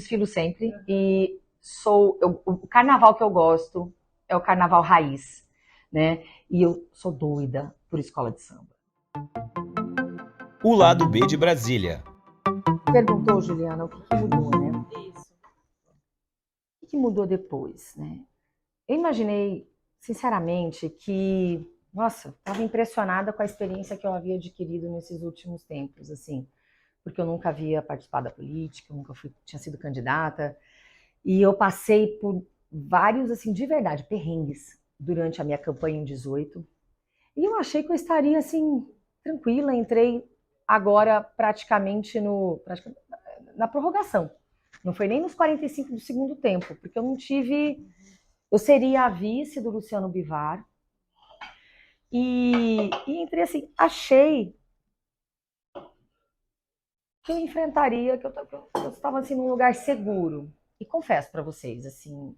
desfilo sempre e o carnaval que eu gosto é o carnaval raiz, né? E eu sou doida por escola de samba. O lado B de Brasília. Perguntou, Juliana, o que mudou, né? Isso. O que mudou depois, né? Eu imaginei, sinceramente, que, nossa, estava impressionada com a experiência que eu havia adquirido nesses últimos tempos, assim, porque eu nunca havia participado da política, eu nunca tinha sido candidata, e eu passei por vários, assim, de verdade, perrengues durante a minha campanha em 18, e eu achei que eu estaria, assim, tranquila, entrei agora praticamente na prorrogação. Não foi nem nos 45 do segundo tempo, porque eu não tive... Eu seria a vice do Luciano Bivar. E entrei assim, achei que eu enfrentaria, que eu estava assim, num lugar seguro. E confesso para vocês, assim,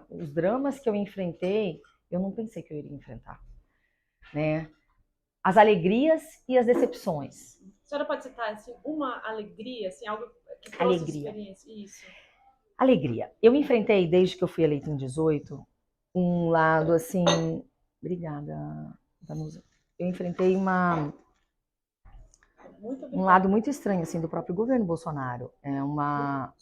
os dramas que eu enfrentei, eu não pensei que eu iria enfrentar. Né? As alegrias e as decepções. A senhora pode citar assim, uma alegria, assim, algo que trouxe experiência? Isso. Alegria. Eu enfrentei, desde que eu fui eleita em 18, um lado assim... Obrigada, Danusa. Eu enfrentei um lado muito estranho assim, do próprio governo Bolsonaro. É uma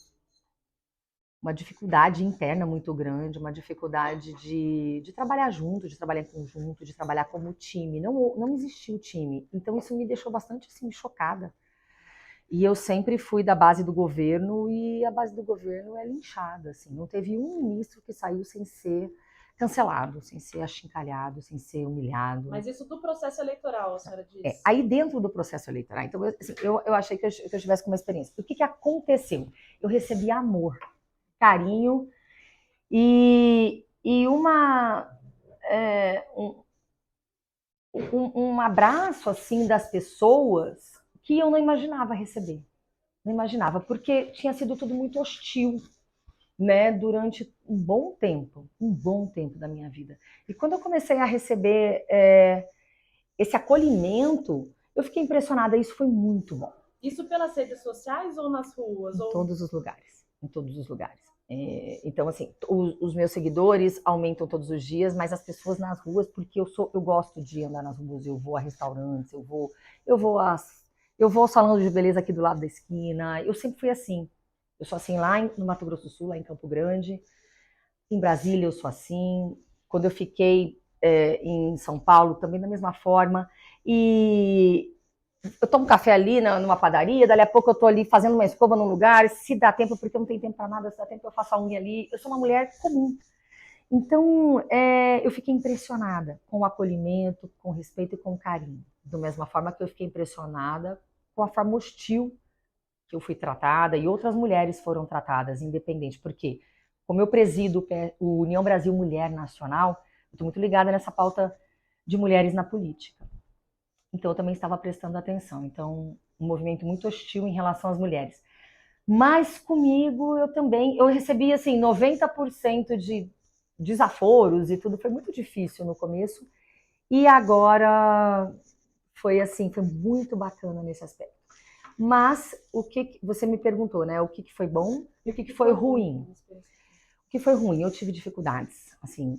dificuldade interna muito grande, uma dificuldade de trabalhar junto, de trabalhar em conjunto, de trabalhar como time. Não existiu time. Então isso me deixou bastante assim, chocada. E eu sempre fui da base do governo e a base do governo é linchada. Assim. Não teve um ministro que saiu sem ser cancelado, sem ser achincalhado, sem ser humilhado. Mas isso do processo eleitoral, a senhora disse. Aí dentro do processo eleitoral. Então, assim, eu achei que eu tivesse com uma experiência. O que aconteceu? Eu recebi amor, carinho e um abraço assim das pessoas que eu não imaginava receber. Não imaginava, porque tinha sido tudo muito hostil, né, durante um bom tempo da minha vida. E quando eu comecei a receber esse acolhimento, eu fiquei impressionada, isso foi muito bom. Isso pelas redes sociais ou nas ruas? Em todos os lugares, em todos os lugares. Então, assim, os meus seguidores aumentam todos os dias, mas as pessoas nas ruas, porque eu gosto de andar nas ruas, eu vou a restaurantes, eu vou aos salões de beleza aqui do lado da esquina, eu sempre fui assim. Eu sou assim lá no Mato Grosso do Sul, lá em Campo Grande, em Brasília eu sou assim, quando eu fiquei em São Paulo também da mesma forma, e eu tomo café ali numa padaria, dali a pouco eu tô ali fazendo uma escova num lugar, se dá tempo, porque eu não tenho tempo para nada, se dá tempo eu faço a unha ali, eu sou uma mulher comum. Então, eu fiquei impressionada com o acolhimento, com o respeito e com o carinho. Da mesma forma que eu fiquei impressionada com a forma hostil que eu fui tratada e outras mulheres foram tratadas, independente. Porque, como eu presido o União Brasil Mulher Nacional, eu estou muito ligada nessa pauta de mulheres na política. Então, eu também estava prestando atenção. Então, um movimento muito hostil em relação às mulheres. Mas comigo, eu recebi, assim, 90% de desaforos e tudo. Foi muito difícil no começo. E agora foi muito bacana nesse aspecto. Mas o que você me perguntou, né? O que foi bom e o que foi ruim? O que foi ruim? Eu tive dificuldades, assim,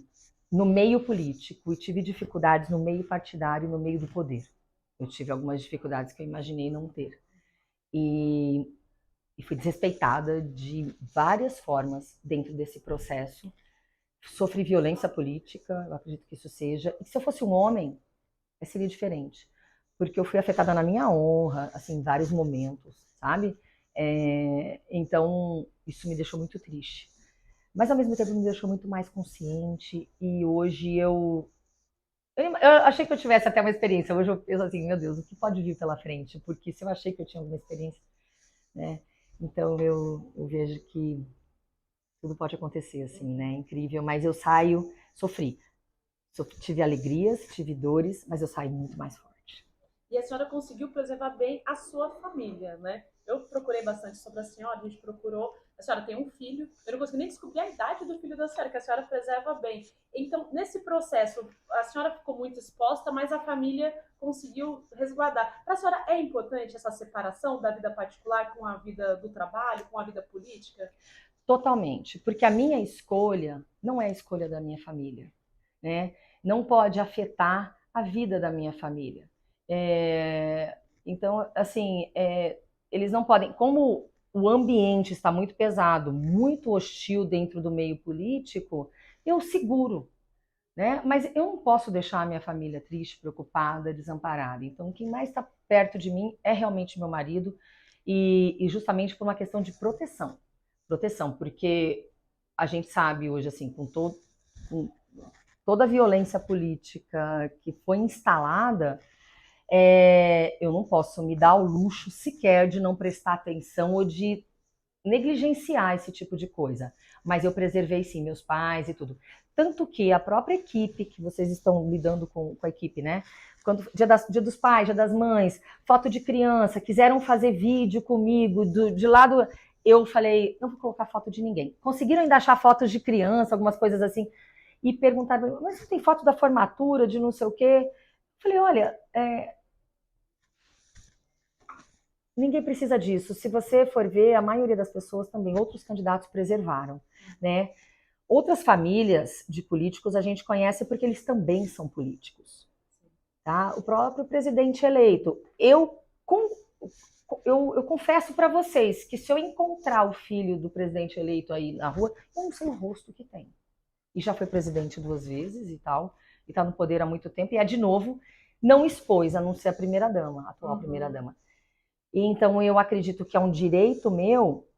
no meio político e tive dificuldades no meio partidário e no meio do poder. Eu tive algumas dificuldades que eu imaginei não ter. E fui desrespeitada de várias formas dentro desse processo. Sofri violência política, eu acredito que isso seja. E se eu fosse um homem, seria diferente. Porque eu fui afetada na minha honra, assim, em vários momentos, sabe? Então, isso me deixou muito triste. Mas, ao mesmo tempo, me deixou muito mais consciente. E hoje eu achei que eu tivesse até uma experiência. Hoje eu penso assim, meu Deus, o que pode vir pela frente? Porque se eu achei que eu tinha alguma experiência, né? Então, eu vejo que tudo pode acontecer, assim, né? Incrível. Mas eu sofri. Tive alegrias, tive dores, mas eu saí muito mais forte. E a senhora conseguiu preservar bem a sua família, né? eu procurei bastante sobre a senhora, a gente procurou. A senhora tem um filho, eu não consegui nem descobrir a idade do filho da senhora, que a senhora preserva bem. Então, nesse processo, a senhora ficou muito exposta, mas a família conseguiu resguardar. Para a senhora é importante essa separação da vida particular com a vida do trabalho, com a vida política? Totalmente, porque a minha escolha não é a escolha da minha família, né? Não pode afetar a vida da minha família. Então, assim, eles não podem, como o ambiente está muito pesado, muito hostil dentro do meio político, eu seguro, né? Mas eu não posso deixar a minha família triste, preocupada, desamparada. Então, quem mais está perto de mim é realmente meu marido, e justamente por uma questão de proteção. Proteção, porque a gente sabe hoje, assim, com toda a violência política que foi instalada, eu não posso me dar o luxo sequer de não prestar atenção ou de negligenciar esse tipo de coisa. Mas eu preservei, sim, meus pais e tudo. Tanto que a própria equipe, que vocês estão lidando com a equipe, né? Quando dia dos pais, dia das mães, foto de criança, quiseram fazer vídeo comigo, de lado, eu falei, não vou colocar foto de ninguém. Conseguiram ainda achar fotos de criança, algumas coisas assim, e perguntaram, mas você tem foto da formatura, de não sei o quê? Eu falei, olha, ninguém precisa disso. Se você for ver, a maioria das pessoas também, outros candidatos preservaram, né? Outras famílias de políticos a gente conhece porque eles também são políticos, tá? O próprio presidente eleito. Eu confesso para vocês que se eu encontrar o filho do presidente eleito aí na rua, eu não sei o rosto que tem. E já foi presidente 2 vezes e tal, e está no poder há muito tempo, e de novo, não expôs, a não ser a primeira-dama, a atual primeira-dama. E então eu acredito que é um direito meu,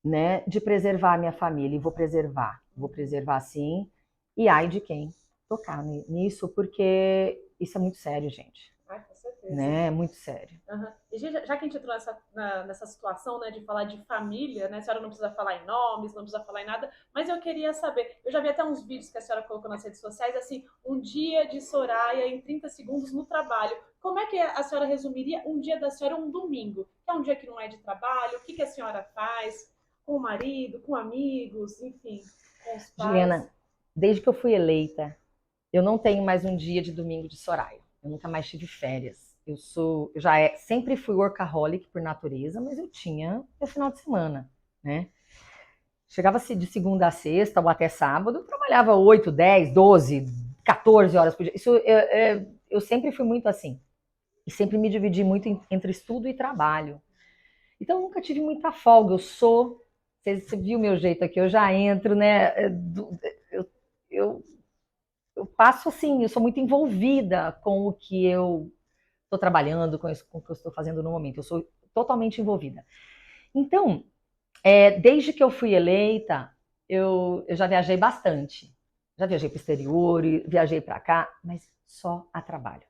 né, de preservar a minha família, e vou preservar sim, e ai de quem tocar nisso, porque isso é muito sério, gente. Ai, com certeza. Né? É muito sério. Uhum. E já que a gente entrou nessa situação, né, de falar de família, né, a senhora não precisa falar em nomes, não precisa falar em nada, mas eu queria saber, eu já vi até uns vídeos que a senhora colocou nas redes sociais, assim, um dia de Soraya em 30 segundos no trabalho. Como é que a senhora resumiria um dia da senhora, um domingo? Que é um dia que não é de trabalho, o que a senhora faz com o marido, com amigos, enfim, com os pais? Juliana, desde que eu fui eleita, eu não tenho mais um dia de domingo de Soraya. Eu nunca mais tive férias. Sempre fui workaholic por natureza, mas eu tinha meu final de semana, né? Chegava-se de segunda a sexta ou até sábado, eu trabalhava 8, 10, 12, 14 horas por dia. Eu sempre fui muito assim. E sempre me dividi muito entre estudo e trabalho. Então, eu nunca tive muita folga. Você viu o meu jeito aqui, eu já entro, né? Eu passo assim, eu sou muito envolvida com o que eu estou trabalhando, com o que eu estou fazendo no momento. Eu sou totalmente envolvida. Então, desde que eu fui eleita, eu já viajei bastante. Já viajei para o exterior, viajei para cá, mas só a trabalho.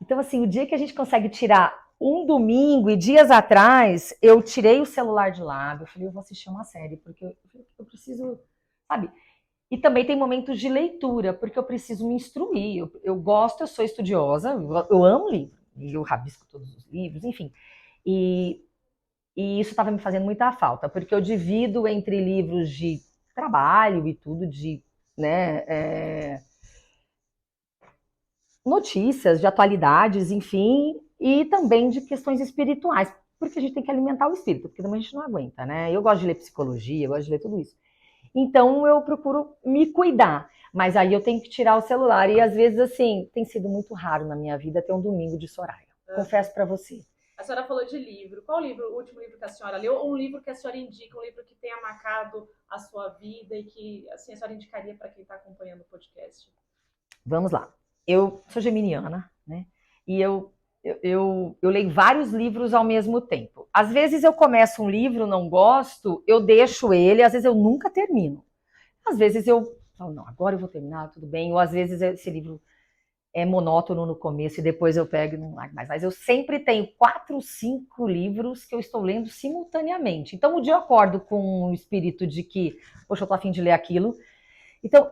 Então, assim, o dia que a gente consegue tirar um domingo, e dias atrás, eu tirei o celular de lado, eu falei, eu vou assistir uma série, porque eu preciso, sabe? E também tem momentos de leitura, porque eu preciso me instruir. Eu gosto, eu sou estudiosa, eu amo livro, e eu rabisco todos os livros, enfim. E isso estava me fazendo muita falta, porque eu divido entre livros de trabalho e tudo, de notícias, de atualidades, enfim, e também de questões espirituais, porque a gente tem que alimentar o espírito, porque também a gente não aguenta, né? Eu gosto de ler psicologia, eu gosto de ler tudo isso. Então eu procuro me cuidar, mas aí eu tenho que tirar o celular, e às vezes, assim, tem sido muito raro na minha vida ter um domingo de Soraya. Confesso para você. A senhora falou de livro. Qual o último livro que a senhora leu? Ou um livro que a senhora indica, um livro que tenha marcado a sua vida e que, assim, a senhora indicaria para quem está acompanhando o podcast? Vamos lá. Eu sou geminiana, né? E eu leio vários livros ao mesmo tempo. Às vezes eu começo um livro, não gosto, eu deixo ele, às vezes eu nunca termino. Às vezes eu falo, não, agora eu vou terminar, tudo bem. Ou às vezes esse livro é monótono no começo e depois eu pego e não largo mais. Mas eu sempre tenho 4, 5 livros que eu estou lendo simultaneamente. Então, um dia eu acordo com o espírito de que, poxa, eu tô a fim de ler aquilo. Então,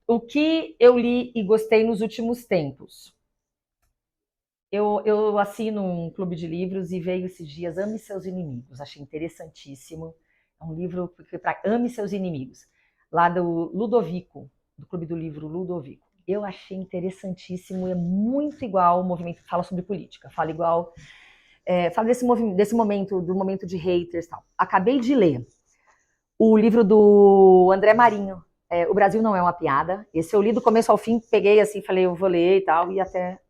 o que eu li e gostei nos últimos tempos? Eu assino um clube de livros e veio esses dias Ame Seus Inimigos. Achei interessantíssimo. É um livro para Ame Seus Inimigos, lá do Ludovico, do Clube do Livro Ludovico. Eu achei interessantíssimo, é muito igual o movimento, fala sobre política, fala igual, fala desse momento, do momento de haters e tal. Acabei de ler o livro do André Marinho, O Brasil Não É Uma Piada. Esse eu li do começo ao fim, peguei assim, falei, eu vou ler e tal, e até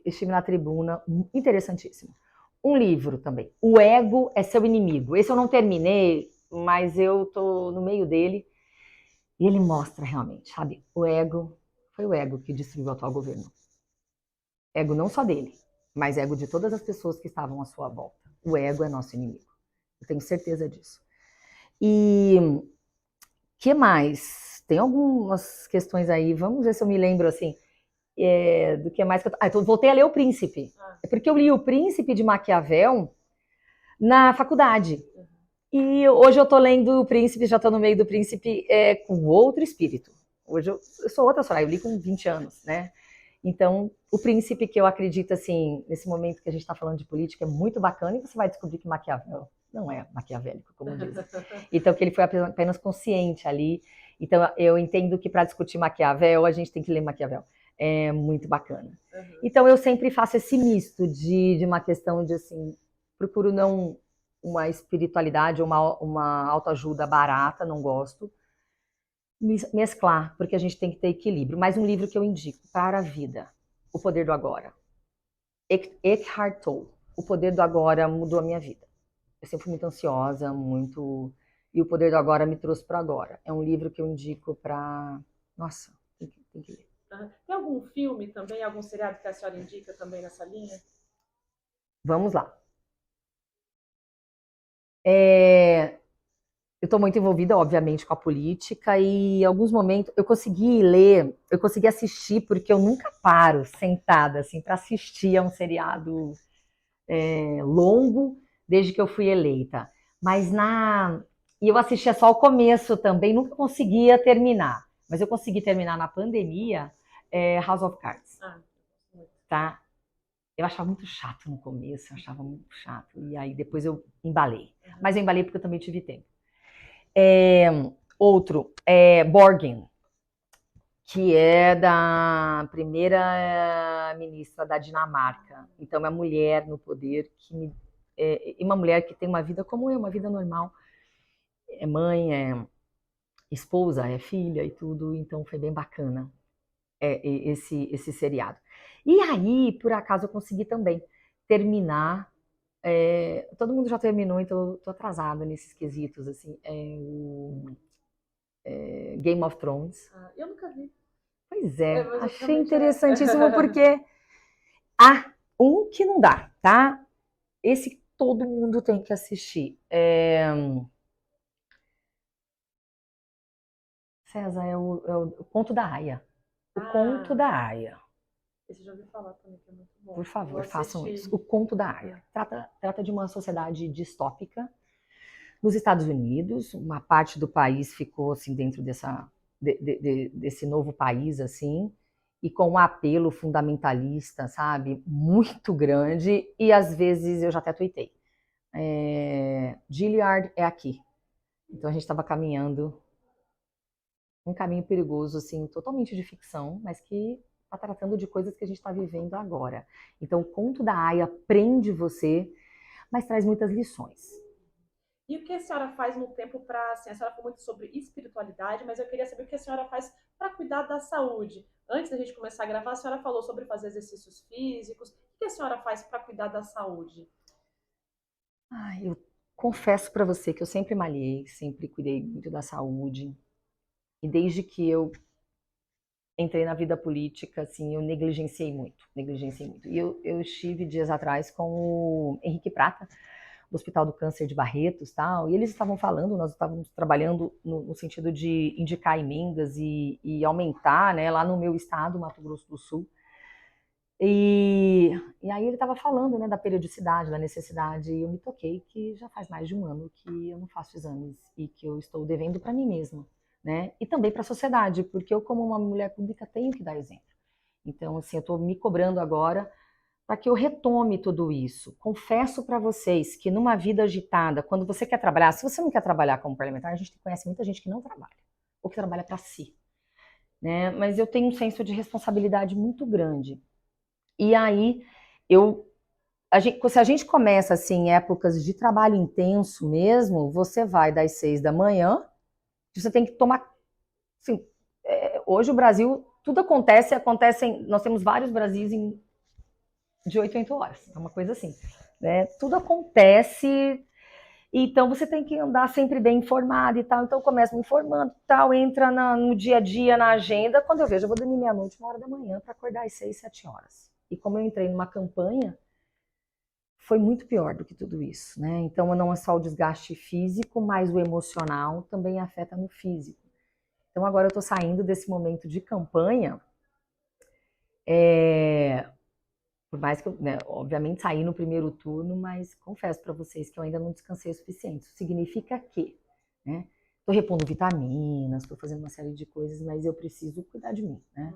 estive na tribuna, interessantíssimo. Um livro também, O Ego é Seu Inimigo. Esse eu não terminei, mas eu tô no meio dele, e ele mostra realmente, sabe, o ego, foi o ego que destruiu o atual governo. Ego não só dele, mas ego de todas as pessoas que estavam à sua volta. O ego é nosso inimigo. Eu tenho certeza disso. E que mais? Tem algumas questões aí, vamos ver se eu me lembro assim, do que mais que eu... então voltei a ler O Príncipe. É porque eu li O Príncipe de Maquiavel na faculdade. E hoje eu tô lendo O Príncipe, já tô no meio do Príncipe com outro espírito. Hoje eu sou outra Soraya, eu li com 20 anos, né? Então, O Príncipe, que eu acredito, assim, nesse momento que a gente está falando de política, é muito bacana, e você vai descobrir que Maquiavel não é maquiavélico, como dizem. Então, que ele foi apenas consciente ali. Então, eu entendo que para discutir Maquiavel, a gente tem que ler Maquiavel. É muito bacana. Então, eu sempre faço esse misto de uma questão de, assim, procuro não uma espiritualidade ou uma autoajuda barata, não gosto, mesclar, porque a gente tem que ter equilíbrio. Mas um livro que eu indico para a vida, O Poder do Agora. Eckhart Tolle. O Poder do Agora mudou a minha vida. Eu sempre fui muito ansiosa, muito... E O Poder do Agora me trouxe para agora. É um livro que eu indico para... Nossa, tem que ler. Tem algum filme também, algum seriado que a senhora indica também nessa linha? Vamos lá. Eu estou muito envolvida, obviamente, com a política e em alguns momentos eu consegui ler, eu consegui assistir, porque eu nunca paro sentada assim para assistir a um seriado longo desde que eu fui eleita. E eu assistia só o começo também, nunca conseguia terminar. Mas eu consegui terminar na pandemia House of Cards. Tá? Eu achava muito chato no começo, eu achava muito chato. E aí depois eu embalei. Mas eu embalei porque eu também tive tempo. Outro, Borgen, que é da primeira ministra da Dinamarca. Então, é uma mulher no poder, e uma mulher que tem uma vida como eu, uma vida normal. É mãe, é esposa, é filha e tudo. Então, foi bem bacana esse seriado. E aí, por acaso, eu consegui também terminar. Todo mundo já terminou, então eu tô atrasada nesses quesitos, assim. Game of Thrones. Eu nunca vi. Pois achei interessantíssimo porque há um que não dá, tá? Esse todo mundo tem que assistir. César, é o Conto da Aia. O Conto da Aia. Esse eu já ouvi falar também, que é muito bom. Por favor, façam isso. O Conto da Aia. Trata de uma sociedade distópica nos Estados Unidos. Uma parte do país ficou assim dentro desse novo país, assim, e com um apelo fundamentalista, sabe, muito grande, e às vezes eu já até tuitei. Gilead é aqui. Então a gente estava caminhando um caminho perigoso, assim, totalmente de ficção, mas que está tratando de coisas que a gente está vivendo agora. Então o Conto da Aia prende você, mas traz muitas lições. E o que a senhora faz no tempo para... Assim, a senhora falou muito sobre espiritualidade, mas eu queria saber o que a senhora faz para cuidar da saúde. Antes da gente começar a gravar, a senhora falou sobre fazer exercícios físicos. O que a senhora faz para cuidar da saúde? Eu confesso para você que eu sempre malhei, sempre cuidei muito da saúde. E desde que eu entrei na vida política, assim, eu negligenciei muito. E eu estive dias atrás com o Henrique Prata, do Hospital do Câncer de Barretos, tal, e eles estavam falando, nós estávamos trabalhando no sentido de indicar emendas e aumentar, né, lá no meu estado, Mato Grosso do Sul. E aí ele estava falando, né, da periodicidade, da necessidade, e eu me toquei que já faz mais de um ano que eu não faço exames e que eu estou devendo para mim mesma, né, e também para a sociedade, porque eu, como uma mulher pública, tenho que dar exemplo. Então, assim, eu estou me cobrando agora para que eu retome tudo isso. Confesso para vocês que numa vida agitada, quando você quer trabalhar, se você não quer trabalhar como parlamentar, a gente conhece muita gente que não trabalha, ou que trabalha para si, né? Mas eu tenho um senso de responsabilidade muito grande. E aí, se a gente começa assim, em épocas de trabalho intenso mesmo, você vai das 6 da manhã, você tem que tomar... Assim, hoje o Brasil, tudo acontece, nós temos vários Brasis de 8 em 8 horas, é uma coisa assim, né? Tudo acontece, então você tem que andar sempre bem informado e tal, então eu começo me informando e tal, entra no dia a dia, na agenda, quando eu vejo, eu vou dormir meia-noite, 1 hora da manhã, para acordar às 6, 7 horas. E como eu entrei numa campanha, foi muito pior do que tudo isso, né? Então não é só o desgaste físico, mas o emocional também afeta no físico. Então agora eu tô saindo desse momento de campanha, por mais que eu, né, obviamente, saí no primeiro turno, mas confesso para vocês que eu ainda não descansei o suficiente. Isso significa que, né, tô repondo vitaminas, tô fazendo uma série de coisas, mas eu preciso cuidar de mim, né?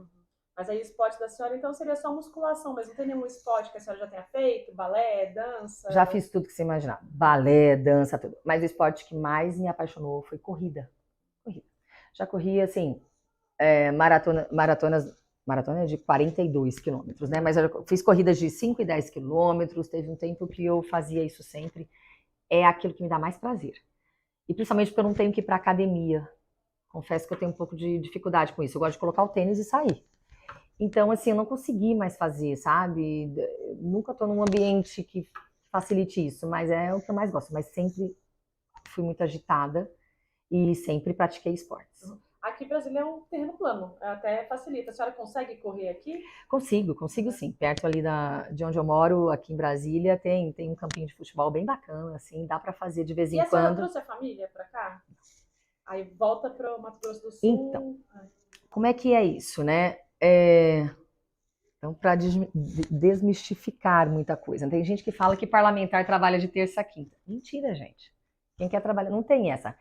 Mas aí o esporte da senhora, então, seria só musculação, mas não tem nenhum esporte que a senhora já tenha feito? Balé, dança? Já fiz tudo que você imaginar. Balé, dança, tudo. Mas o esporte que mais me apaixonou foi corrida. Já corri, assim, maratona de 42 quilômetros, né? Mas eu fiz corridas de 5 e 10 quilômetros, teve um tempo que eu fazia isso sempre. É aquilo que me dá mais prazer. E principalmente porque eu não tenho que ir para academia. Confesso que eu tenho um pouco de dificuldade com isso. Eu gosto de colocar o tênis e sair. Então, assim, eu não consegui mais fazer, sabe? Nunca estou num ambiente que facilite isso, mas é o que eu mais gosto. Mas sempre fui muito agitada e sempre pratiquei esportes. Aqui em Brasília é um terreno plano, até facilita. A senhora consegue correr aqui? Consigo sim. Perto ali de onde eu moro, aqui em Brasília, tem um campinho de futebol bem bacana, assim, dá para fazer de vez em quando. E a senhora quando. trouxe a família para cá? Aí volta para o Mato Grosso do Sul? Então, como é que é isso, né? Então, para desmistificar muita coisa. Tem gente que fala que parlamentar trabalha de terça a quinta. Mentira, gente. Quem quer trabalhar, não tem essa.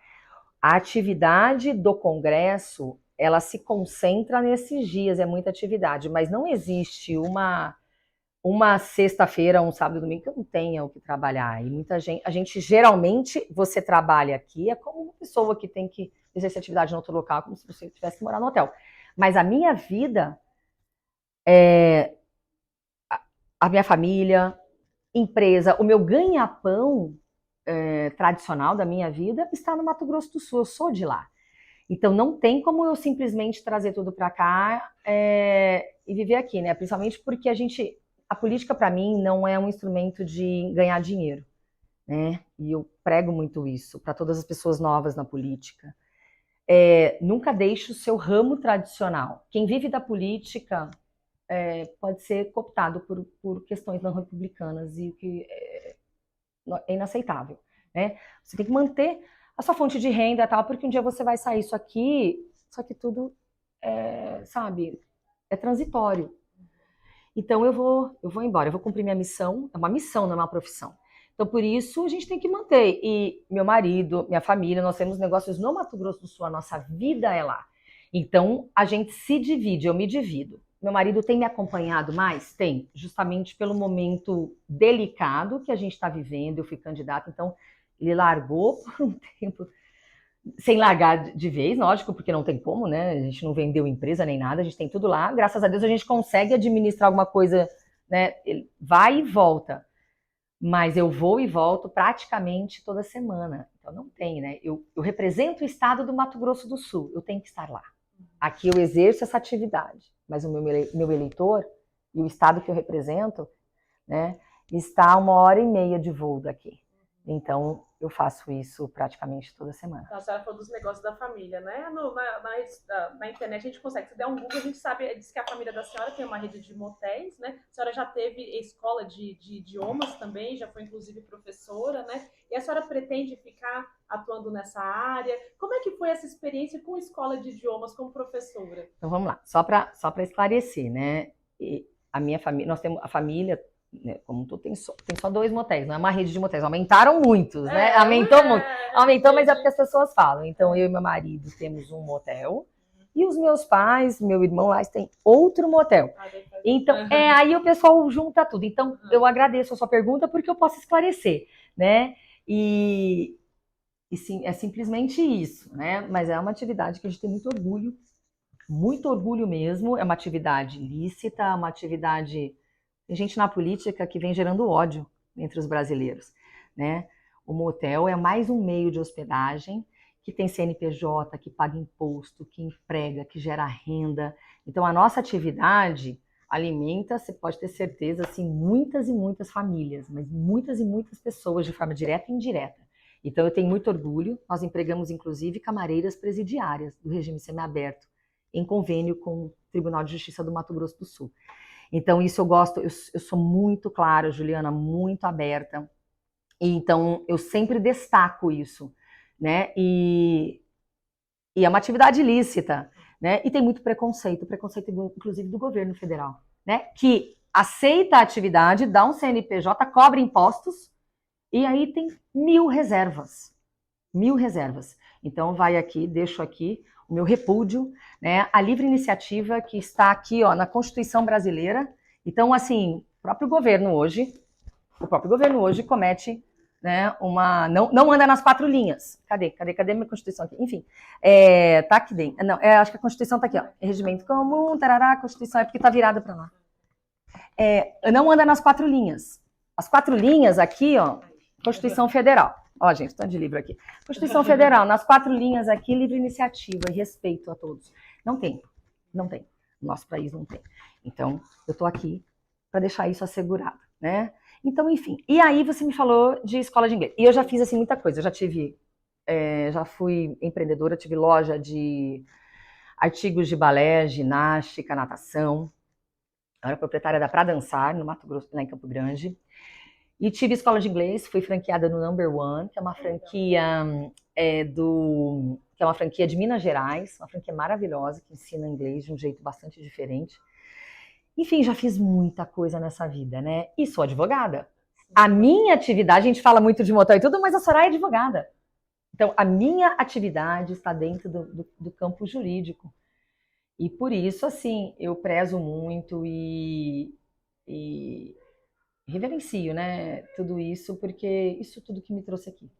A atividade do Congresso, ela se concentra nesses dias, é muita atividade, mas não existe uma sexta-feira, um sábado, domingo que eu não tenha o que trabalhar. E muita gente, geralmente, você trabalha aqui, é como uma pessoa que tem que exercer atividade em outro local, como se você tivesse que morar no hotel. Mas a minha vida, a minha família, empresa, o meu ganha-pão tradicional da minha vida está no Mato Grosso do Sul, eu sou de lá. Então não tem como eu simplesmente trazer tudo para cá e viver aqui, né? Principalmente porque a política para mim não é um instrumento de ganhar dinheiro, né? E eu prego muito isso para todas as pessoas novas na política. Nunca deixe o seu ramo tradicional. Quem vive da política pode ser cooptado por questões não republicanas e o que é inaceitável, né? Você tem que manter a sua fonte de renda, tal, porque um dia você vai sair isso aqui, só que tudo sabe, é transitório. Então eu vou embora, eu vou cumprir minha missão, é uma missão, não é uma profissão. Então por isso a gente tem que manter. E meu marido, minha família, nós temos negócios no Mato Grosso do Sul, a nossa vida é lá. Então a gente se divide, eu me divido. Meu marido tem me acompanhado mais? Tem, justamente pelo momento delicado que a gente está vivendo. Eu fui candidata, então ele largou por um tempo, sem largar de vez, lógico, porque não tem como, né? A gente não vendeu empresa nem nada, a gente tem tudo lá. Graças a Deus a gente consegue administrar alguma coisa, né? Ele vai e volta. Mas eu vou e volto praticamente toda semana. Então não tem, né? Eu represento o estado do Mato Grosso do Sul, eu tenho que estar lá. Aqui eu exerço essa atividade, mas o meu eleitor e o estado que eu represento, né, está a 1h30 de voo daqui. Então eu faço isso praticamente toda semana. A senhora falou dos negócios da família, né? Na internet a gente consegue, se der um Google, a gente sabe, diz que a família da senhora tem uma rede de motéis, né? A senhora já teve escola de idiomas também, já foi inclusive professora, né? E a senhora pretende ficar atuando nessa área? Como é que foi essa experiência com escola de idiomas como professora? Então vamos lá, só para esclarecer, né? A minha família, nós temos a família, né, como tu tem só 2 motéis, não é uma rede de motéis, aumentaram muitos, né? Aumentou muito. Aumentou, mas é porque as pessoas falam. Então, eu e meu marido temos um motel, E os meus pais, meu irmão lá, tem outro motel. Então, aí o pessoal junta tudo. Então, eu agradeço a sua pergunta porque eu posso esclarecer, né? E sim, é simplesmente isso, né? Mas é uma atividade que a gente tem muito orgulho mesmo. É uma atividade lícita, uma atividade... Tem gente na política que vem gerando ódio entre os brasileiros, né? O motel é mais um meio de hospedagem que tem CNPJ, que paga imposto, que emprega, que gera renda. Então, a nossa atividade alimenta, você pode ter certeza, assim, muitas e muitas famílias, mas muitas e muitas pessoas de forma direta e indireta. Então, eu tenho muito orgulho. Nós empregamos, inclusive, camareiras presidiárias do regime semiaberto, em convênio com o Tribunal de Justiça do Mato Grosso do Sul. Então, isso eu gosto, eu sou muito clara, Juliana, muito aberta. E, então, eu sempre destaco isso, né? E é uma atividade ilícita, né? E tem muito preconceito, inclusive do governo federal, né? Que aceita a atividade, dá um CNPJ, cobra impostos, e aí tem 1000 reservas. 1000 reservas. Então, vai aqui, deixo aqui o meu repúdio, né? A livre iniciativa que está aqui, ó, na Constituição brasileira. Então, assim, o próprio governo hoje comete, né, não anda nas 4 linhas. Cadê minha Constituição aqui? Enfim, tá aqui dentro. Não, acho que a Constituição tá aqui, ó. Regimento comum, tarará, Constituição é porque tá virada para lá. Não anda nas 4 linhas. As 4 linhas aqui, ó, Constituição Federal. Ó, gente, tanto de livro aqui. Constituição Federal, nas 4 linhas aqui, livre iniciativa e respeito a todos. Não tem. Nosso país não tem. Então, eu tô aqui para deixar isso assegurado, né? Então, enfim. E aí você me falou de escola de inglês. E eu já fiz, assim, muita coisa. Eu já fui empreendedora, tive loja de artigos de balé, ginástica, natação. Eu era proprietária da Pra Dançar, no Mato Grosso, lá em Campo Grande. E tive escola de inglês, fui franqueada no Number One, que é uma franquia que é uma franquia de Minas Gerais, uma franquia maravilhosa, que ensina inglês de um jeito bastante diferente. Enfim, já fiz muita coisa nessa vida, né? E sou advogada. A minha atividade, a gente fala muito de motel e tudo, mas a Soraya é advogada. Então, a minha atividade está dentro do campo jurídico. E por isso, assim, eu prezo muito e reverencio, né, tudo isso, porque isso tudo que me trouxe aqui.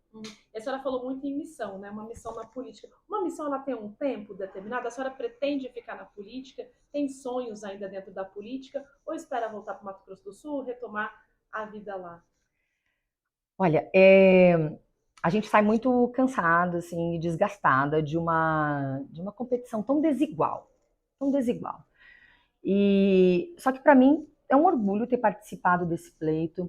E a senhora falou muito em missão, né? Uma missão na política. Uma missão, ela tem um tempo determinado? A senhora pretende ficar na política? Tem sonhos ainda dentro da política? Ou espera voltar para o Mato Grosso do Sul, retomar a vida lá? Olha, a gente sai muito cansada, assim, desgastada de uma competição tão desigual. E só que para mim é um orgulho ter participado desse pleito.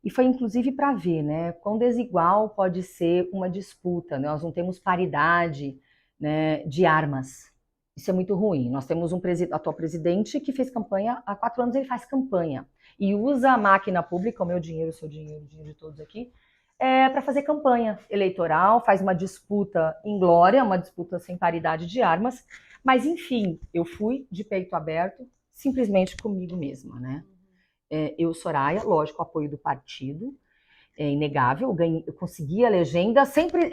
E foi inclusive para ver, né, quão desigual pode ser uma disputa, né? Nós não temos paridade, né, de armas. Isso é muito ruim. Nós temos um atual presidente que fez campanha, há 4 anos ele faz campanha e usa a máquina pública, o meu dinheiro, o seu dinheiro, o dinheiro de todos aqui, para fazer campanha eleitoral, faz uma disputa inglória, uma disputa sem paridade de armas, mas enfim, eu fui de peito aberto, simplesmente comigo mesma, né? Eu, Soraya, lógico, apoio do partido, é inegável, eu consegui a legenda, sempre,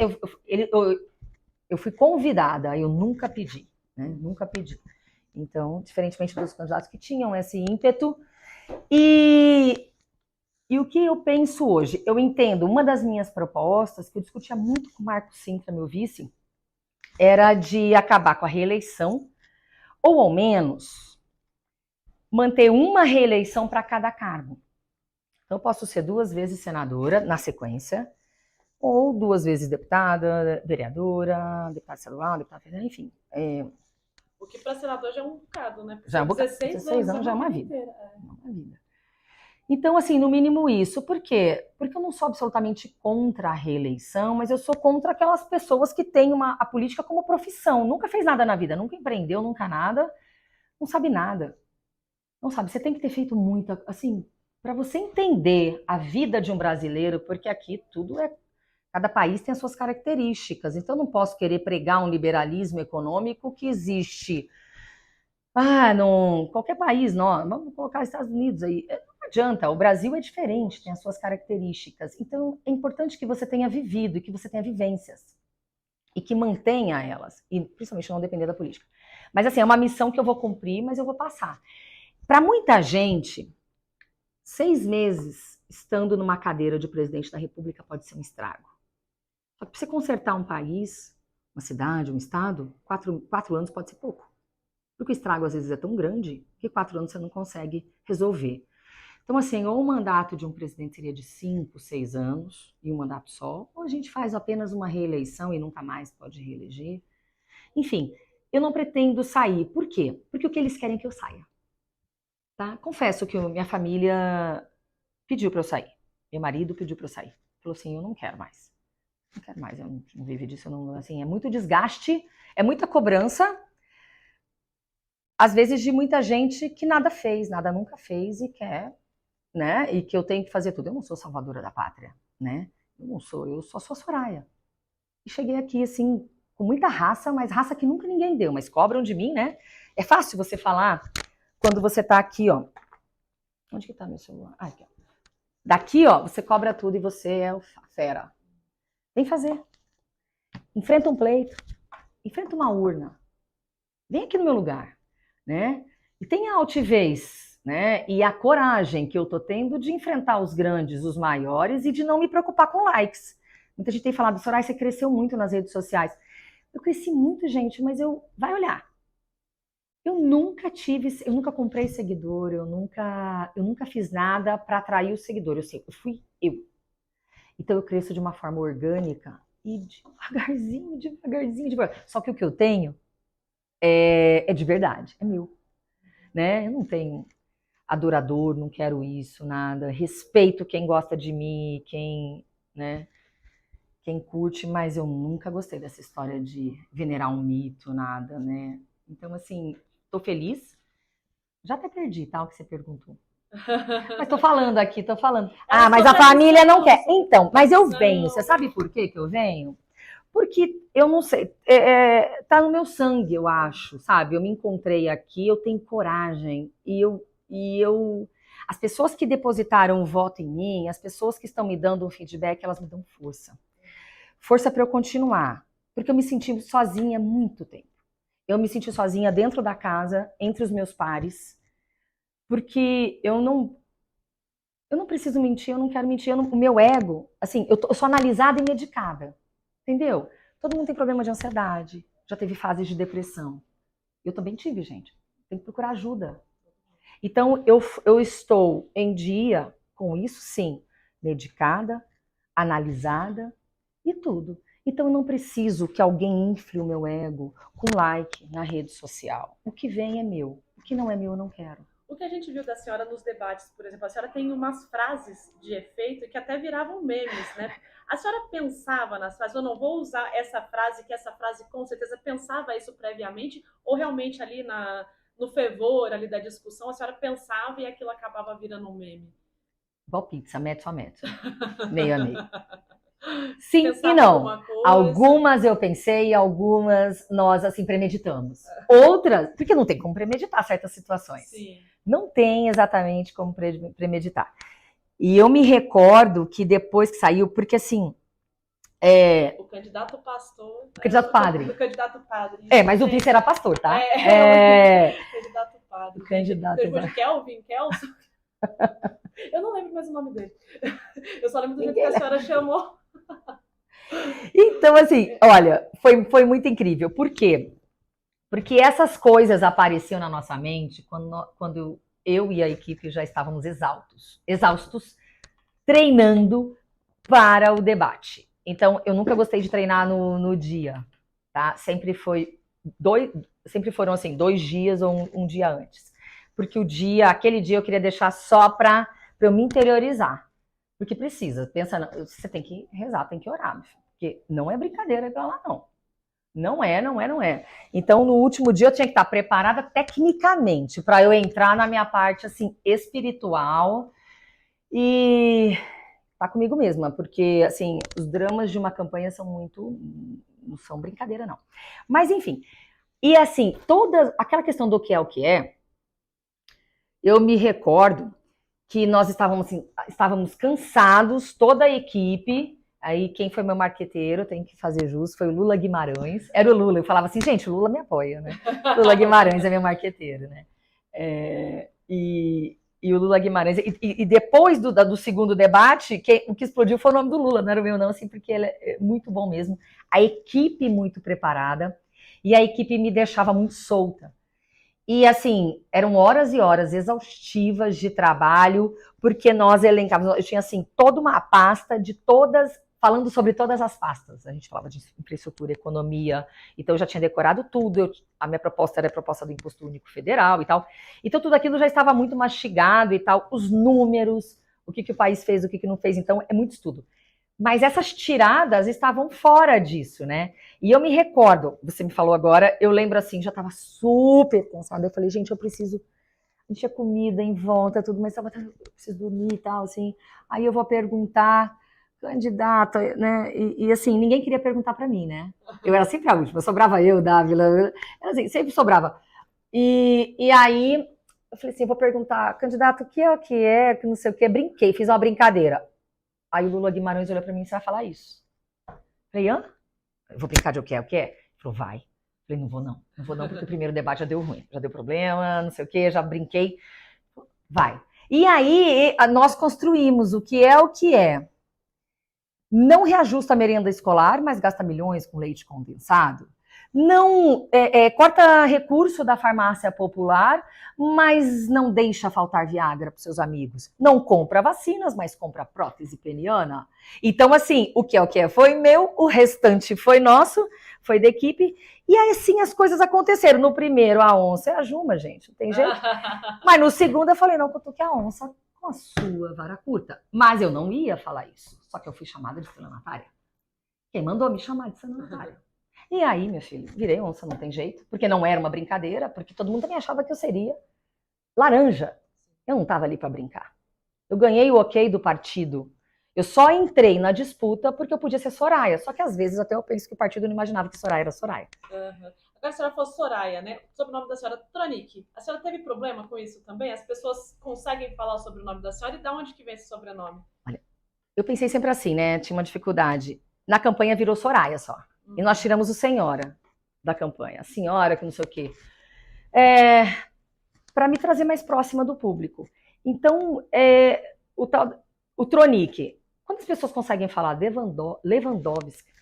eu fui convidada, eu nunca pedi, né? Nunca pedi. Então, diferentemente dos candidatos que tinham esse ímpeto, e o que eu penso hoje? Eu entendo, uma das minhas propostas, que eu discutia muito com o Marco Sintra, meu vice, era de acabar com a reeleição, ou ao menos manter uma reeleição para cada cargo. Então, eu posso ser 2 vezes senadora, na sequência, ou 2 vezes deputada, vereadora, deputada estadual, deputada federal, enfim. O que para senador já é um bocado, né? Já é um bocado. 16 anos já é uma vida. Uma vida. Então, assim, no mínimo isso. Por quê? Porque eu não sou absolutamente contra a reeleição, mas eu sou contra aquelas pessoas que têm a política como profissão. Nunca fez nada na vida, nunca empreendeu, nunca nada, não sabe nada. Não sabe, você tem que ter feito muita, assim, para você entender a vida de um brasileiro, porque aqui cada país tem as suas características, então eu não posso querer pregar um liberalismo econômico que existe, qualquer país, não, vamos colocar os Estados Unidos aí, não adianta, o Brasil é diferente, tem as suas características, então é importante que você tenha vivido e que você tenha vivências, e que mantenha elas, e principalmente não depender da política. Mas assim, é uma missão que eu vou cumprir, mas eu vou passar. Para muita gente, 6 meses estando numa cadeira de presidente da República pode ser um estrago. Só que para você consertar um país, uma cidade, um estado, 4 anos pode ser pouco. Porque o estrago às vezes é tão grande que 4 anos você não consegue resolver. Então, assim, ou o mandato de um presidente seria de 5, 6 anos, e um mandato só, ou a gente faz apenas uma reeleição e nunca mais pode reeleger. Enfim, eu não pretendo sair. Por quê? Porque o que eles querem é que eu saia. Tá? Confesso que minha família pediu para eu sair. Meu marido pediu para eu sair. Falou assim, eu não quero mais. Não quero mais, eu não vivo disso. Eu não, assim, é muito desgaste, é muita cobrança, às vezes de muita gente que nada fez, nada nunca fez e quer, né? E que eu tenho que fazer tudo. Eu não sou salvadora da pátria, né? Eu só sou Soraya. E cheguei aqui, assim, com muita raça, mas raça que nunca ninguém deu, mas cobram de mim, né? É fácil você falar quando você tá aqui, ó. Onde que tá meu celular? Ah, aqui, ó. Daqui, ó, você cobra tudo e você é o fera. Vem fazer. Enfrenta um pleito. Enfrenta uma urna. Vem aqui no meu lugar, né? E tenha a altivez, né? E a coragem que eu tô tendo de enfrentar os grandes, os maiores e de não me preocupar com likes. Muita gente tem falado, Soraya, você cresceu muito nas redes sociais. Eu cresci muito, gente, mas vai olhar. Eu nunca comprei seguidor, eu nunca fiz nada para atrair o seguidor. Eu fui eu. Então eu cresço de uma forma orgânica e devagarzinho. Só que o que eu tenho é de verdade, é meu, né? Eu não tenho adorador, não quero isso, nada. Respeito quem gosta de mim, né? Quem curte, mas eu nunca gostei dessa história de venerar um mito, nada, né? Então, assim, tô feliz. Já até perdi, tá? O que você perguntou. Mas tô falando aqui. Ah, mas a família não quer. Então, mas eu venho. Você sabe por que eu venho? Porque eu não sei, tá no meu sangue, eu acho, sabe? Eu me encontrei aqui, eu tenho coragem as pessoas que depositaram o voto em mim, as pessoas que estão me dando um feedback, elas me dão força. Força para eu continuar, porque eu me senti sozinha há muito tempo. Eu me senti sozinha dentro da casa, entre os meus pares, porque eu não preciso mentir, eu não quero mentir, o meu ego, assim, eu sou analisada e medicada, entendeu? Todo mundo tem problema de ansiedade, já teve fases de depressão. Eu também tive, gente. Tem que procurar ajuda. Então, eu estou em dia com isso, sim, medicada, analisada e tudo. Então, eu não preciso que alguém infle o meu ego com like na rede social. O que vem é meu. O que não é meu, eu não quero. O que a gente viu da senhora nos debates, por exemplo, a senhora tem umas frases de efeito que até viravam memes, né? A senhora pensava nas frases, eu não vou usar essa frase, que essa frase com certeza pensava isso previamente, ou realmente ali no fervor ali da discussão, a senhora pensava e aquilo acabava virando um meme? Igual pizza, metro a metro. Meio a meio. Sim Pensava e não. Algumas eu pensei, algumas nós assim premeditamos. Outras, porque não tem como premeditar certas situações. Sim. Não tem exatamente como premeditar. E eu me recordo que depois que saiu, porque assim... O candidato pastor... O candidato padre. O candidato padre. Mas o vice era pastor, tá? O candidato padre. O candidato... Depois de Kelson. Eu não lembro mais o nome dele. Eu só lembro do jeito que a senhora chamou. Então, assim, olha, foi muito incrível. Por quê? Porque essas coisas apareciam na nossa mente quando eu e a equipe já estávamos exaustos, treinando para o debate. Então, eu nunca gostei de treinar no dia, tá? Sempre foram assim, 2 dias ou um dia antes. Porque aquele dia eu queria deixar só para eu me interiorizar. Porque precisa, pensa, você tem que rezar, tem que orar, porque não é brincadeira pra lá, não. Não é. Então, no último dia, eu tinha que estar preparada tecnicamente para eu entrar na minha parte, assim, espiritual e tá comigo mesma, porque, assim, os dramas de uma campanha não são brincadeira, não. Mas, enfim, e assim, toda aquela questão do que é o que é, eu me recordo que nós estávamos cansados, toda a equipe, Aí quem foi meu marqueteiro, tem que fazer jus, foi o Lula Guimarães. Era o Lula, eu falava assim, gente, o Lula me apoia, né? Lula Guimarães é meu marqueteiro, né? E o Lula Guimarães. E depois do segundo debate, o que explodiu foi o nome do Lula, não era o meu não, assim, porque ele é muito bom mesmo. A equipe muito preparada e a equipe me deixava muito solta. E assim, eram horas e horas exaustivas de trabalho, porque nós elencávamos, eu tinha assim, toda uma pasta de todas, falando sobre todas as pastas. A gente falava de infraestrutura, economia, então eu já tinha decorado tudo, a minha proposta era a proposta do Imposto Único Federal e tal. Então tudo aquilo já estava muito mastigado e tal, os números, o que o país fez, o que não fez, então é muito estudo. Mas essas tiradas estavam fora disso, né? E eu me recordo, você me falou agora, eu lembro assim, já estava super cansada. Eu falei, gente, eu preciso. A gente tinha comida em volta, tudo, mas eu preciso dormir e tal, assim. Aí eu vou perguntar, candidata, né? E assim, ninguém queria perguntar para mim, né? Eu era sempre a última, sobrava eu, Dávila, era assim, sempre sobrava. E aí eu falei assim, eu vou perguntar, candidato, o que é, que não sei o que, brinquei, fiz uma brincadeira. Aí o Lula Guimarães olhou pra mim e você vai falar isso. Falei, hã? Eu vou brincar de o que é? Ele falou, vai. Falei, não vou não, porque o primeiro debate já deu ruim, já deu problema, não sei o que, já brinquei. Vai. E aí nós construímos o que é. Não reajusta a merenda escolar, mas gasta milhões com leite condensado. Não corta recurso da farmácia popular, mas não deixa faltar Viagra para seus amigos. Não compra vacinas, mas compra prótese peniana. Então, assim, o que é foi meu, o restante foi nosso, foi da equipe. E aí, assim, as coisas aconteceram. No primeiro, a onça é a Juma, gente, não tem jeito. Mas no segundo, eu falei, não, cutuque a onça com a sua vara curta. Mas eu não ia falar isso. Só que eu fui chamada de estelionatária. Quem mandou me chamar de estelionatária? E aí, meu filho, virei onça, não tem jeito, porque não era uma brincadeira, porque todo mundo também achava que eu seria laranja. Eu não estava ali para brincar. Eu ganhei o ok do partido. Eu só entrei na disputa porque eu podia ser Soraya. Só que às vezes até eu penso que o partido não imaginava que Soraya era Soraya. Uhum. Agora a senhora fosse Soraya, né? O sobrenome da senhora, Tronic. A senhora teve problema com isso também? As pessoas conseguem falar sobre o nome da senhora e de onde que vem esse sobrenome? Olha, eu pensei sempre assim, né? Tinha uma dificuldade. Na campanha virou Soraya só. E nós tiramos o senhora da campanha. A senhora que não sei o quê. Para me trazer mais próxima do público. Então, o Tronic. Quantas pessoas conseguem falar Lewandowski?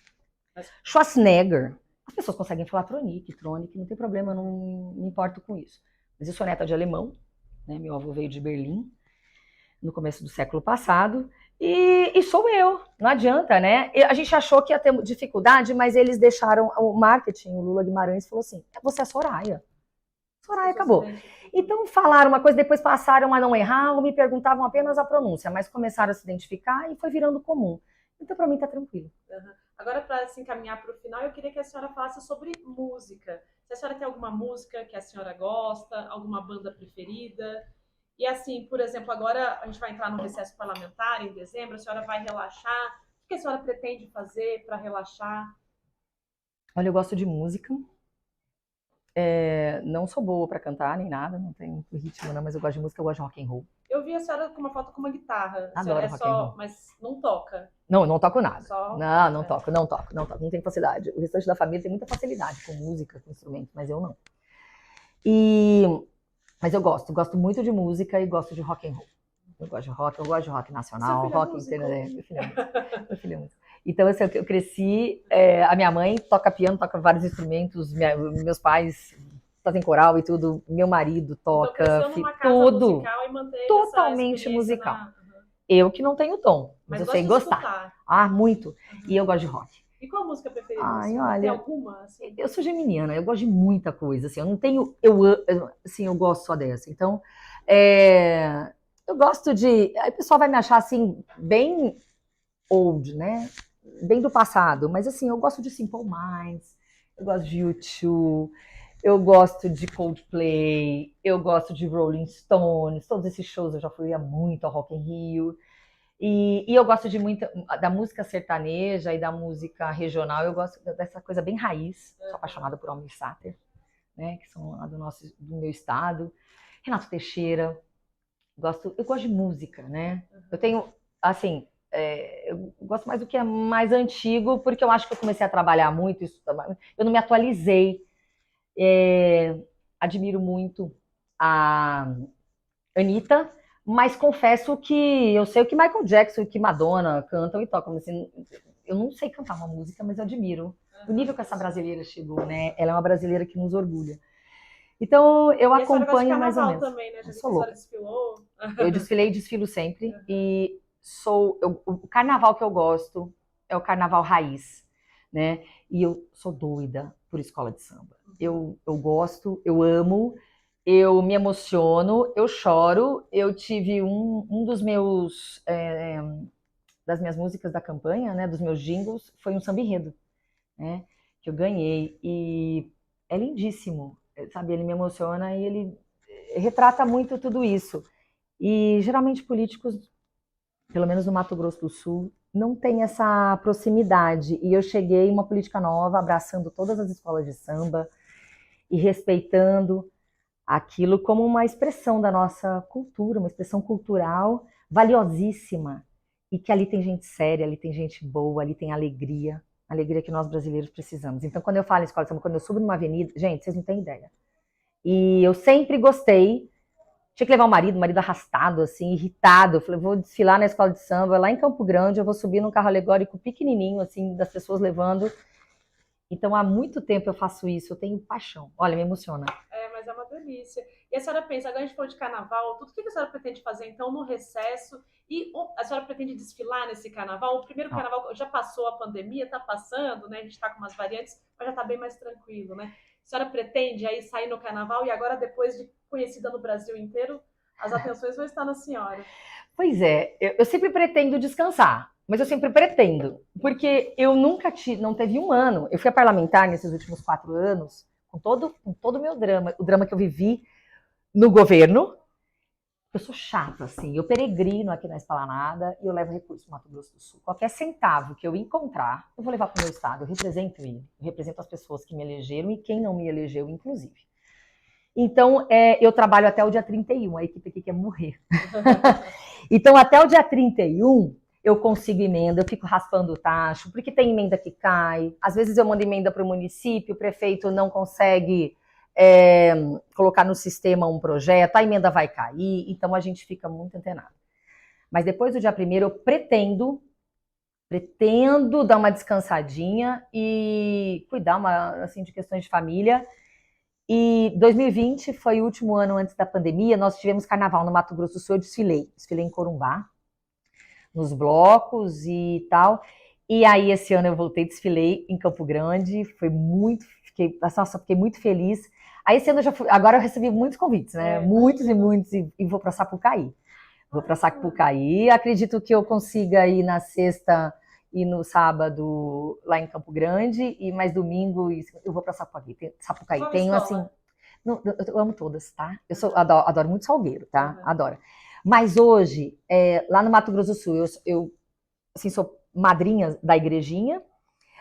Schwarzenegger. As pessoas conseguem falar Tronic, não tem problema, não me importo com isso. Mas eu sou neta de alemão, né? Meu avô veio de Berlim, no começo do século passado, e sou eu, não adianta, né? A gente achou que ia ter dificuldade, mas eles deixaram o marketing, o Lula Guimarães falou assim, você é Soraya. Soraya acabou. Então falaram uma coisa, depois passaram a não errar, ou me perguntavam apenas a pronúncia, mas começaram a se identificar e foi virando comum. Então para mim tá tranquilo. Uhum. Agora, para se encaminhar para o final, eu queria que a senhora falasse sobre música. Se a senhora tem alguma música que a senhora gosta, alguma banda preferida. E assim, por exemplo, agora a gente vai entrar no recesso parlamentar em dezembro, a senhora vai relaxar. O que a senhora pretende fazer para relaxar? Olha, eu gosto de música. Não sou boa para cantar nem nada, não tenho muito ritmo, não, mas eu gosto de música, eu gosto de rock and roll. Eu vi a senhora com uma foto com uma guitarra. Adoro rock and roll. Mas não toca. Não toco nada. Só... Não toco, não tenho facilidade. O restante da família tem muita facilidade com música, com instrumentos, mas eu não. Mas eu gosto muito de música e gosto de rock and roll. Eu gosto de rock nacional, rock internacional. Meu filho é músico. Então, assim, eu cresci, a minha mãe toca piano, toca vários instrumentos, meus pais fazem coral e tudo, meu marido toca, então, tudo. E totalmente musical. Eu que não tenho tom, mas eu sei gostar. Muito. E eu gosto de rock. E qual a música preferida? Olha, tem alguma? Assim? Eu sou geminiana, eu gosto de muita coisa, assim, eu não tenho, assim, eu gosto só dessa. Então, eu gosto de, aí o pessoal vai me achar, assim, bem old, né? Bem do passado, mas assim, eu gosto de Simple Minds, eu gosto de U2, eu gosto de Coldplay, eu gosto de Rolling Stones, todos esses shows eu já fui muito ao Rock in Rio. E eu gosto de da música sertaneja e da música regional, eu gosto dessa coisa bem raiz, sou apaixonada por Almir Sater, né, que são lá do meu estado, Renato Teixeira, eu gosto de música, né, eu tenho, assim, eu gosto mais do que é mais antigo, porque eu acho que eu comecei a trabalhar muito, eu não me atualizei. Admiro muito a Anitta, mas confesso que eu sei o que Michael Jackson e o que Madonna cantam e tocam. Assim, eu não sei cantar uma música, mas eu admiro o nível que essa brasileira chegou, né? Ela é uma brasileira que nos orgulha. Então, eu acompanho mais ou menos. Também, né? Eu sou louca. Desfilou. Eu desfilei e desfilo sempre. E o carnaval que eu gosto é o carnaval raiz, né? E eu sou doida por escola de samba. Eu gosto, eu amo, eu me emociono, eu choro. Eu tive um dos meus... das minhas músicas da campanha, né? Dos meus jingles, foi um samba enredo, né? Que eu ganhei. E é lindíssimo, sabe? Ele me emociona e ele retrata muito tudo isso. E geralmente políticos, pelo menos no Mato Grosso do Sul, não tem essa proximidade. E eu cheguei em uma política nova, abraçando todas as escolas de samba e respeitando aquilo como uma expressão da nossa cultura, uma expressão cultural valiosíssima. E que ali tem gente séria, ali tem gente boa, ali tem alegria que nós brasileiros precisamos. Então, quando eu falo em escola de samba, quando eu subo numa avenida, gente, vocês não têm ideia. E eu sempre gostei. Tinha que levar o marido arrastado, assim, irritado. Eu falei, vou desfilar na escola de samba, lá em Campo Grande, eu vou subir num carro alegórico pequenininho, assim, das pessoas levando. Então, há muito tempo eu faço isso, eu tenho paixão. Olha, me emociona. Mas é uma delícia. E a senhora pensa, agora a gente falou de carnaval, tudo que a senhora pretende fazer, então, no recesso? E a senhora pretende desfilar nesse carnaval? O primeiro carnaval já passou a pandemia, está passando, né? A gente está com umas variantes, mas já está bem mais tranquilo, né? A senhora pretende aí sair no carnaval e agora, depois de conhecida no Brasil inteiro, as atenções vão estar na senhora. Pois é, eu sempre pretendo descansar, mas eu sempre pretendo, porque eu nunca não teve um ano, eu fui a parlamentar nesses últimos 4 anos, com todo o meu drama, o drama que eu vivi no governo. Eu sou chata, assim, eu peregrino aqui na Esplanada e eu levo recurso no Mato Grosso do Sul. Qualquer centavo que eu encontrar, eu vou levar para o meu estado, eu represento ele, eu represento as pessoas que me elegeram e quem não me elegeu, inclusive. Então, eu trabalho até o dia 31, a equipe aqui quer morrer. Então, até o dia 31, eu consigo emenda, eu fico raspando o tacho, porque tem emenda que cai. Às vezes eu mando emenda para o município, o prefeito não consegue colocar no sistema um projeto, a emenda vai cair, então a gente fica muito antenado. Mas depois do dia 1º, eu pretendo dar uma descansadinha e cuidar assim, de questões de família. E 2020 foi o último ano antes da pandemia, nós tivemos carnaval no Mato Grosso do Sul, eu desfilei em Corumbá, nos blocos e tal. E aí esse ano eu voltei, desfilei em Campo Grande, fiquei muito feliz. Aí esse ano agora eu recebi muitos convites, né? Muitos, e vou para Sapucaí. Acredito que eu consiga ir na sexta e no sábado lá em Campo Grande, e mais domingo eu vou para Sapucaí. Tenho assim, eu amo todas, tá? Eu adoro muito Salgueiro, tá? Adoro. Mas hoje, lá no Mato Grosso do Sul, eu assim, sou madrinha da igrejinha,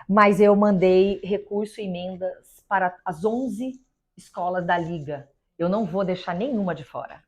mas eu mandei recurso e emendas para as 11 escolas da Liga. Eu não vou deixar nenhuma de fora.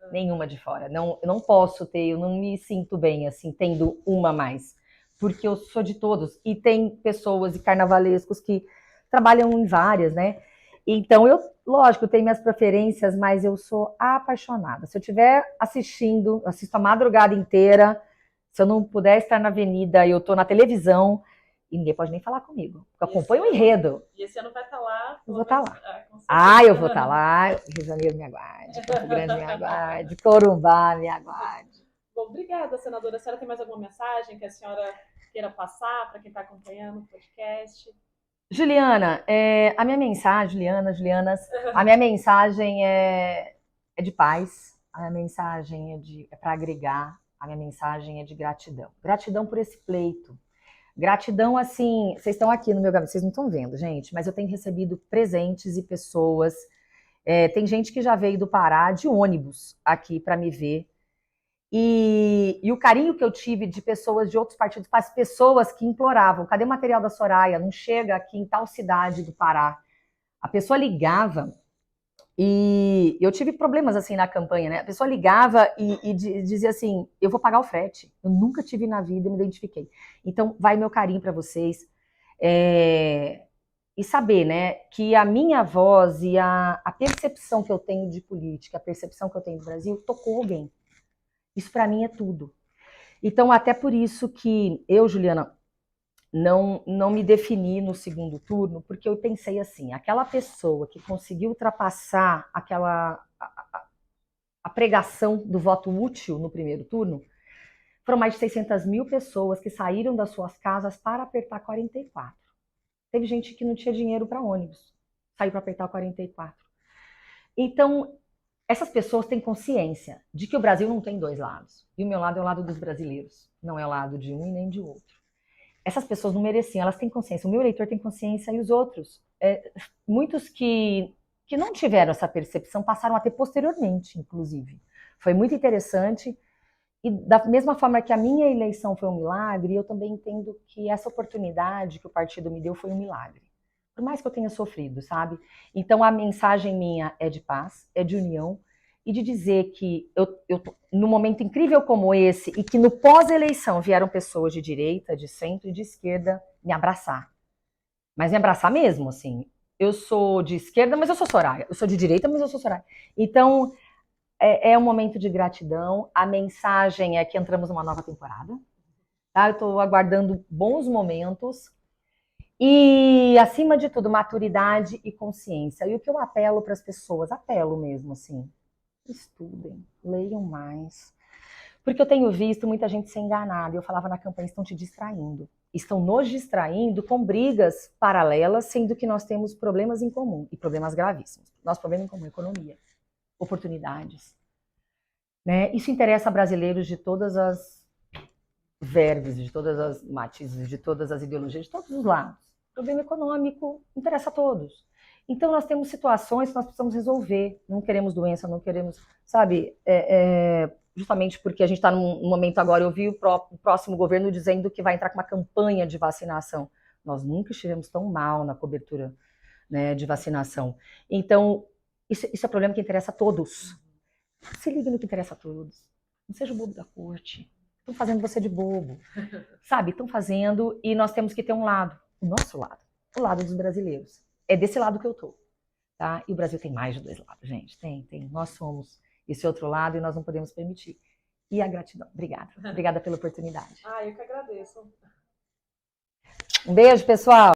Não, eu não posso ter, eu não me sinto bem, assim, tendo uma a mais. Porque eu sou de todos. E tem pessoas e carnavalescos que trabalham em várias, né? Então, lógico, eu tenho minhas preferências, mas eu sou apaixonada. Se eu estiver assisto a madrugada inteira, se eu não puder estar na avenida, eu estou na televisão, e ninguém pode nem falar comigo, porque eu acompanho o enredo. E esse ano vai estar lá? Eu vou estar lá. Eu vou estar lá. Rio de Janeiro me aguarde, Campo Grande me aguarde, Corumbá me aguarde. Bom, obrigada, senadora. A senhora tem mais alguma mensagem que a senhora queira passar para quem está acompanhando o podcast? Juliana, a minha mensagem, Julianas, a minha mensagem é de paz, a minha mensagem é para agregar, a minha mensagem é de gratidão. Gratidão por esse pleito. Gratidão, assim, vocês estão aqui no meu gabinete, vocês não estão vendo, gente, mas eu tenho recebido presentes e pessoas. Tem gente que já veio do Pará de ônibus aqui para me ver. E o carinho que eu tive de pessoas de outros partidos, as pessoas que imploravam, cadê o material da Soraya? Não chega aqui em tal cidade do Pará. A pessoa ligava E eu tive problemas assim na campanha, né? A pessoa ligava e dizia assim, eu vou pagar o frete. Eu nunca tive na vida, eu me identifiquei. Então, vai meu carinho para vocês. E saber, né, que a minha voz e a percepção que eu tenho de política, a percepção que eu tenho do Brasil, tocou alguém. Isso para mim é tudo. Então, até por isso que eu, Juliana, não me defini no segundo turno, porque eu pensei assim, aquela pessoa que conseguiu ultrapassar a pregação do voto útil no primeiro turno, foram mais de 600 mil pessoas que saíram das suas casas para apertar 44. Teve gente que não tinha dinheiro para ônibus, saiu para apertar 44. Então, essas pessoas têm consciência de que o Brasil não tem dois lados. E o meu lado é o lado dos brasileiros, não é o lado de um e nem de outro. Essas pessoas não mereciam, elas têm consciência. O meu eleitor tem consciência e os outros. Muitos que não tiveram essa percepção passaram a ter posteriormente, inclusive. Foi muito interessante. E da mesma forma que a minha eleição foi um milagre, eu também entendo que essa oportunidade que o partido me deu foi um milagre. Por mais que eu tenha sofrido, sabe? Então a mensagem minha é de paz, é de união e de dizer que eu num momento incrível como esse e que no pós-eleição vieram pessoas de direita, de centro e de esquerda me abraçar. Mas me abraçar mesmo, assim. Eu sou de esquerda, mas eu sou Soraya. Eu sou de direita, mas eu sou Soraya. Então, é um momento de gratidão. A mensagem é que entramos numa nova temporada. Tá? Eu estou aguardando bons momentos. E, acima de tudo, maturidade e consciência. E o que eu apelo para as pessoas, apelo mesmo, assim, estudem, leiam mais. Porque eu tenho visto muita gente ser enganada. Eu falava na campanha, estão te distraindo. Estão nos distraindo com brigas paralelas, sendo que nós temos problemas em comum, e problemas gravíssimos. Nosso problema em comum é economia, oportunidades. Né? Isso interessa a brasileiros de todas as verves, de todas as matizes, de todas as ideologias, de todos os lados. O problema econômico interessa a todos. Então, nós temos situações que nós precisamos resolver. Não queremos doença, não queremos, sabe, justamente porque a gente está num momento agora, eu vi o próximo governo dizendo que vai entrar com uma campanha de vacinação. Nós nunca estivemos tão mal na cobertura, né, de vacinação. Então, isso é problema que interessa a todos. Se ligue no que interessa a todos. Não seja o bobo da corte. Estão fazendo você de bobo. Sabe, estão fazendo e nós temos que ter um lado, o nosso lado, o lado dos brasileiros. É desse lado que eu tô. Tá? E o Brasil tem mais de dois lados, gente. Tem. Nós somos esse outro lado e nós não podemos permitir. E a gratidão. Obrigada. Obrigada pela oportunidade. Eu que agradeço. Um beijo, pessoal.